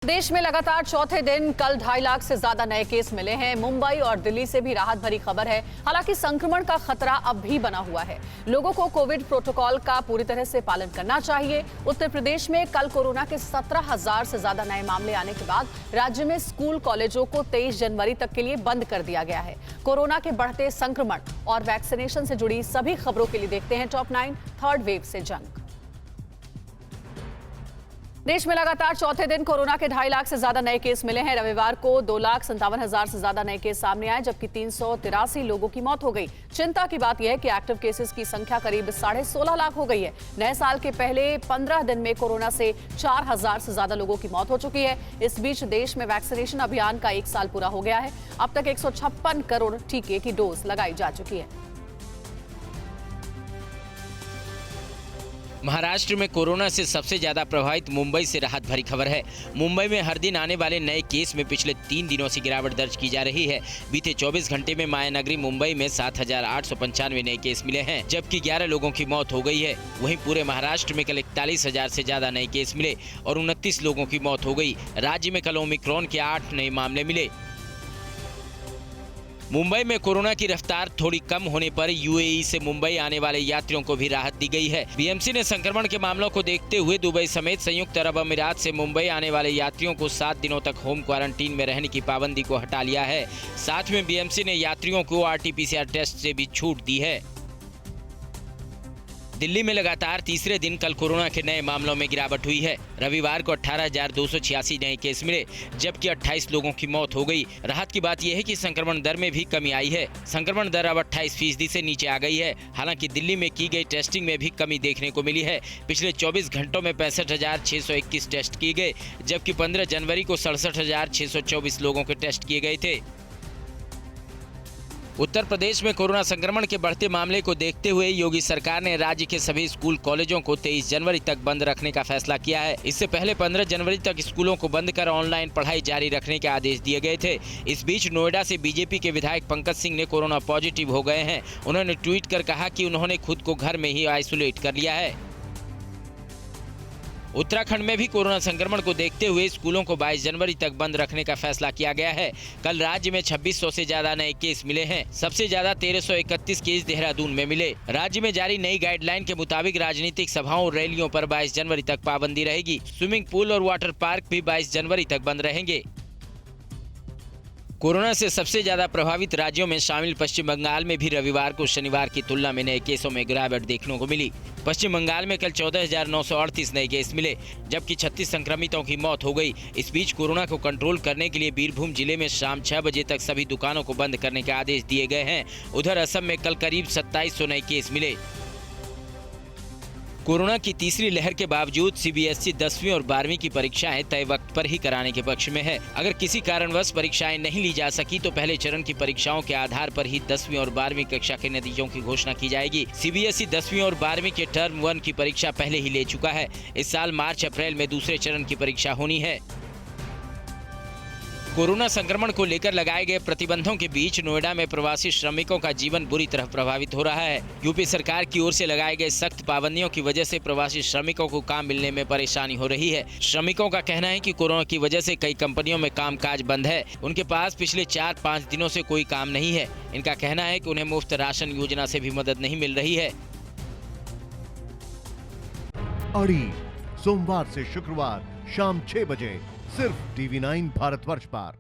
देश में लगातार चौथे दिन कल 2.5 लाख से ज्यादा नए केस मिले हैं। मुंबई और दिल्ली से भी राहत भरी खबर है। हालांकि संक्रमण का खतरा अब भी बना हुआ है। लोगों को कोविड प्रोटोकॉल का पूरी तरह से पालन करना चाहिए। उत्तर प्रदेश में कल कोरोना के 17,000 से ज्यादा नए मामले आने के बाद राज्य में स्कूल कॉलेजों को 23 जनवरी तक के लिए बंद कर दिया गया है। कोरोना के बढ़ते संक्रमण और वैक्सीनेशन से जुड़ी सभी खबरों के लिए देखते हैं टॉप 9 थर्ड वेव से जंग। देश में लगातार चौथे दिन कोरोना के 2.5 लाख से ज्यादा नए केस मिले हैं। रविवार को 2,57,000 से ज्यादा नए केस सामने आए, जबकि 383 लोगों की मौत हो गई। चिंता की बात यह है कि एक्टिव केसेस की संख्या करीब 16.5 लाख हो गई है। नए साल के पहले 15 दिन में कोरोना से 4,000 से ज्यादा लोगों की मौत हो चुकी है। इस बीच देश में वैक्सीनेशन अभियान का 1 साल पूरा हो गया है। अब तक 156 करोड़ टीके की डोज लगाई जा चुकी है। महाराष्ट्र में कोरोना से सबसे ज्यादा प्रभावित मुंबई से राहत भरी खबर है। मुंबई में हर दिन आने वाले नए केस में पिछले 3 दिनों से गिरावट दर्ज की जा रही है। बीते 24 घंटे में मायानगरी मुंबई में 7,895 नए केस मिले हैं, जबकि 11 लोगों की मौत हो गई है। वहीं पूरे महाराष्ट्र में कल 41,000 से ज्यादा नए केस मिले और 29 लोगों की मौत हो गई। राज्य में कल ओमिक्रॉन के 8 नए मामले मिले। मुंबई में कोरोना की रफ्तार थोड़ी कम होने पर यूएई से मुंबई आने वाले यात्रियों को भी राहत दी गई है। बीएमसी ने संक्रमण के मामलों को देखते हुए दुबई समेत संयुक्त अरब अमीरात से मुंबई आने वाले यात्रियों को 7 दिनों तक होम क्वारंटीन में रहने की पाबंदी को हटा लिया है। साथ में बीएमसी ने यात्रियों को RT-PCR टेस्ट से भी छूट दी है। दिल्ली में लगातार तीसरे दिन कल कोरोना के नए मामलों में गिरावट हुई है। रविवार को 18,286 नए केस मिले, जबकि 28 लोगों की मौत हो गई। राहत की बात यह है कि संक्रमण दर में भी कमी आई है। संक्रमण दर अब 28% से नीचे आ गई है। हालांकि दिल्ली में की गई टेस्टिंग में भी कमी देखने को मिली है। पिछले 24 घंटों में 65,621 टेस्ट किए गए, जबकि 15 जनवरी को 67,624 लोगों के टेस्ट किए गए थे। उत्तर प्रदेश में कोरोना संक्रमण के बढ़ते मामले को देखते हुए योगी सरकार ने राज्य के सभी स्कूल कॉलेजों को 23 जनवरी तक बंद रखने का फैसला किया है। इससे पहले 15 जनवरी तक स्कूलों को बंद कर ऑनलाइन पढ़ाई जारी रखने के आदेश दिए गए थे। इस बीच नोएडा से बीजेपी के विधायक पंकज सिंह ने कोरोना पॉजिटिव हो गए हैं। उन्होंने ट्वीट कर कहा कि उन्होंने खुद को घर में ही आइसोलेट कर लिया है। उत्तराखंड में भी कोरोना संक्रमण को देखते हुए स्कूलों को 22 जनवरी तक बंद रखने का फैसला किया गया है। कल राज्य में 2600 से ज्यादा नए केस मिले हैं। सबसे ज्यादा 1331 केस देहरादून में मिले। राज्य में जारी नई गाइडलाइन के मुताबिक राजनीतिक सभाओं और रैलियों पर 22 जनवरी तक पाबंदी रहेगी। स्विमिंग पूल और वाटर पार्क भी 22 जनवरी तक बंद रहेंगे। कोरोना से सबसे ज्यादा प्रभावित राज्यों में शामिल पश्चिम बंगाल में भी रविवार को शनिवार की तुलना में नए केसों में गिरावट देखने को मिली। पश्चिम बंगाल में कल 14,938 नए केस मिले, जबकि 36 संक्रमितों की मौत हो गई। इस बीच कोरोना को कंट्रोल करने के लिए बीरभूम जिले में शाम 6 बजे तक सभी दुकानों को बंद करने के आदेश दिए गए हैं। उधर असम में कल करीब 2700 नए केस मिले। कोरोना की तीसरी लहर के बावजूद सीबीएसई 10वीं और 12वीं की परीक्षाएं तय वक्त पर ही कराने के पक्ष में है। अगर किसी कारणवश परीक्षाएं नहीं ली जा सकी तो पहले चरण की परीक्षाओं के आधार पर ही 10वीं और 12वीं कक्षा के नतीजों की घोषणा की जाएगी। सीबीएसई 10वीं और 12वीं के टर्म 1 की परीक्षा पहले ही ले चुका है। इस साल मार्च अप्रैल में दूसरे चरण की परीक्षा होनी है। कोरोना संक्रमण को लेकर लगाए गए प्रतिबंधों के बीच नोएडा में प्रवासी श्रमिकों का जीवन बुरी तरह प्रभावित हो रहा है। यूपी सरकार की ओर से लगाए गए सख्त पाबंदियों की वजह से प्रवासी श्रमिकों को काम मिलने में परेशानी हो रही है। श्रमिकों का कहना है कि कोरोना की वजह से कई कंपनियों में कामकाज बंद है। उनके पास पिछले 4-5 दिनों से कोई काम नहीं है। इनका कहना है कि उन्हें मुफ्त राशन योजना से भी मदद नहीं मिल रही है। अड़ी सोमवार से शुक्रवार शाम 6 बजे सिर्फ TV9 भारतवर्ष पर।